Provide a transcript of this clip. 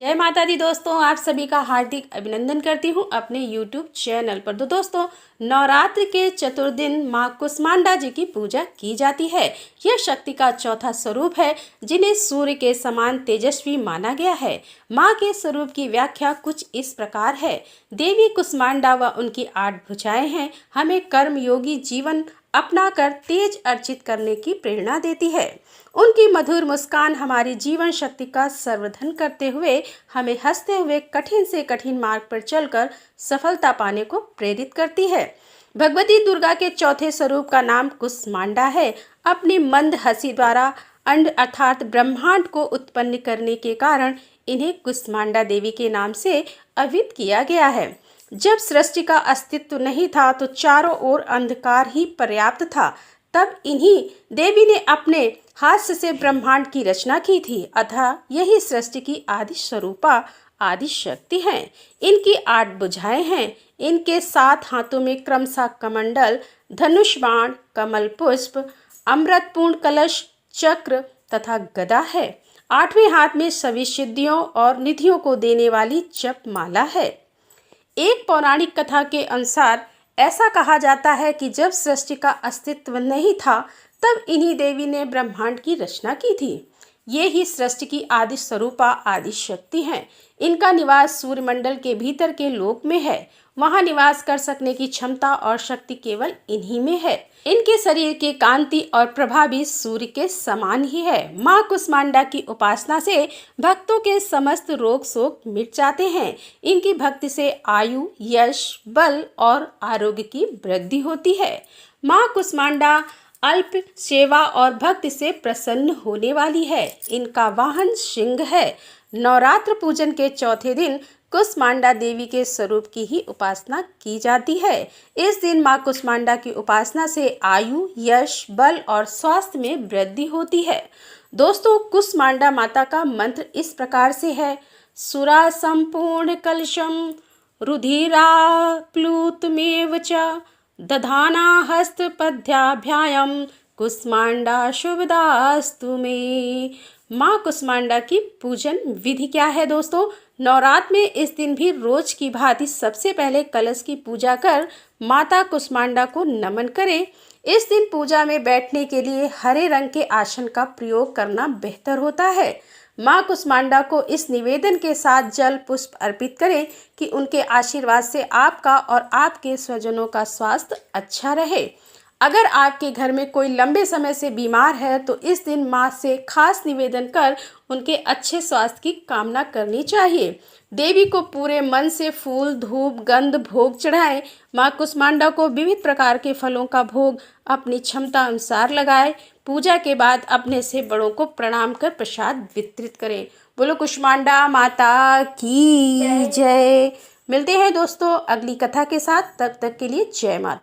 जय माता दी दोस्तों, आप सभी का हार्दिक अभिनंदन करती हूँ अपने YouTube चैनल पर। तो दोस्तों, नवरात्र के चतुर्दिन माँ कुष्मांडा जी की पूजा की जाती है। यह शक्ति का चौथा स्वरूप है जिन्हें सूर्य के समान तेजस्वी माना गया है। माँ के स्वरूप की व्याख्या कुछ इस प्रकार है। देवी कुष्मांडा व उनकी 8 भुजाएं हैं, हमें कर्मयोगी जीवन अपनाकर तेज अर्जित करने की प्रेरणा देती है। उनकी मधुर मुस्कान हमारी जीवन शक्ति का संवर्धन करते हुए हमें हंसते हुए कठिन से कठिन मार्ग पर चलकर सफलता पाने को प्रेरित करती है। भगवती दुर्गा के चौथे स्वरूप का नाम कुष्मांडा है। अपनी मंद हंसी द्वारा अंड अर्थात ब्रह्मांड को उत्पन्न करने के कारण इन्हें कुष्मांडा देवी के नाम से अभिहित किया गया है। जब सृष्टि का अस्तित्व नहीं था तो चारों ओर अंधकार ही पर्याप्त था। तब इन्हीं देवी ने अपने हास्य से ब्रह्मांड की रचना की थी। अतः यही सृष्टि की आदि स्वरूपा आदि शक्ति हैं। इनकी 8 भुजाएं हैं। इनके 7 हाथों में क्रमशः कमंडल, धनुष बाण, कमल पुष्प, अमृतपूर्ण कलश, चक्र तथा गदा है। 8वें हाथ में सभी सिद्धियों और निधियों को देने वाली जप माला है। एक पौराणिक कथा के अनुसार ऐसा कहा जाता है कि जब सृष्टि का अस्तित्व नहीं था तब इन्हीं देवी ने ब्रह्मांड की रचना की थी। ये ही सृष्टि की आदि स्वरूपा आदि शक्ति हैं। इनका निवास सूर्यमंडल के भीतर के लोक में है। वहां निवास कर सकने की क्षमता और शक्ति केवल इन्हीं में है। इनके शरीर की कांति और प्रभा भी सूर्य के समान ही है। माँ कुष्मांडा की उपासना से भक्तों के समस्त रोग शोक मिट जाते हैं। इनकी भक्ति से आयु, यश, बल और आरोग्य की वृद्धि होती है। माँ कुष्मांडा अल्प सेवा और भक्ति से प्रसन्न होने वाली है। इनका वाहन सिंह है। नवरात्र पूजन के चौथे दिन कुष्मांडा देवी के स्वरूप की ही उपासना की जाती है। इस दिन माँ कुष्मांडा की उपासना से आयु, यश, बल और स्वास्थ्य में वृद्धि होती है। दोस्तों, कुष्मांडा माता का मंत्र इस प्रकार से है। सुरा संपूर्ण कलशम रुधिरा प्लूतमेव च दधाना हस्तपद्याभ्याम कुष्मांडा शुभदास्तु मे। माँ कुष्मांडा की पूजन विधि क्या है दोस्तों? नवरात्र में इस दिन भी रोज की भांति सबसे पहले कलश की पूजा कर माता कुष्मांडा को नमन करें। इस दिन पूजा में बैठने के लिए हरे रंग के आसन का प्रयोग करना बेहतर होता है। माँ कुष्मांडा को इस निवेदन के साथ जल पुष्प अर्पित करें कि उनके आशीर्वाद से आपका और आपके स्वजनों का स्वास्थ्य अच्छा रहे। अगर आपके घर में कोई लंबे समय से बीमार है तो इस दिन माँ से खास निवेदन कर उनके अच्छे स्वास्थ्य की कामना करनी चाहिए। देवी को पूरे मन से फूल, धूप, गंध भोग चढ़ाएं। माँ कुष्मांडा को विविध प्रकार के फलों का भोग अपनी क्षमता अनुसार लगाएं। पूजा के बाद अपने से बड़ों को प्रणाम कर प्रसाद वितरित करें। बोलो कुष्मांडा माता की जय। मिलते हैं दोस्तों अगली कथा के साथ, तब तक के लिए जय माता।